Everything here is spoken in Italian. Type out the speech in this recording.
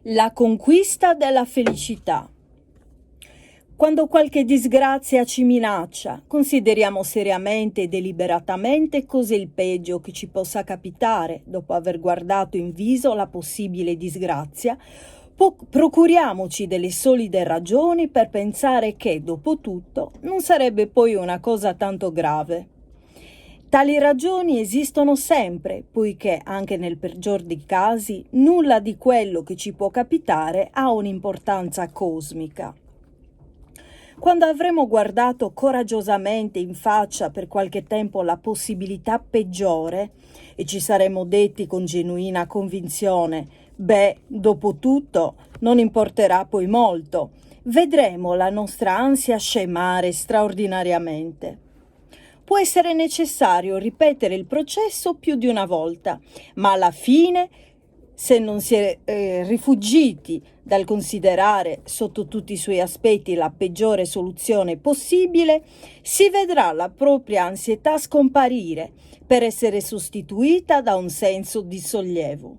La conquista della felicità. Quando qualche disgrazia ci minaccia, consideriamo seriamente e deliberatamente cos'è il peggio che ci possa capitare dopo aver guardato in viso la possibile disgrazia. Procuriamoci delle solide ragioni per pensare che, dopo tutto, non sarebbe poi una cosa tanto grave. Tali ragioni esistono sempre, poiché anche nel peggior dei casi nulla di quello che ci può capitare ha un'importanza cosmica. Quando avremo guardato coraggiosamente in faccia per qualche tempo la possibilità peggiore e ci saremo detti con genuina convinzione: dopo tutto non importerà poi molto, vedremo la nostra ansia scemare straordinariamente. Può essere necessario ripetere il processo più di una volta, ma alla fine, se non si è rifuggiti dal considerare sotto tutti i suoi aspetti la peggiore soluzione possibile, si vedrà la propria ansietà scomparire per essere sostituita da un senso di sollievo.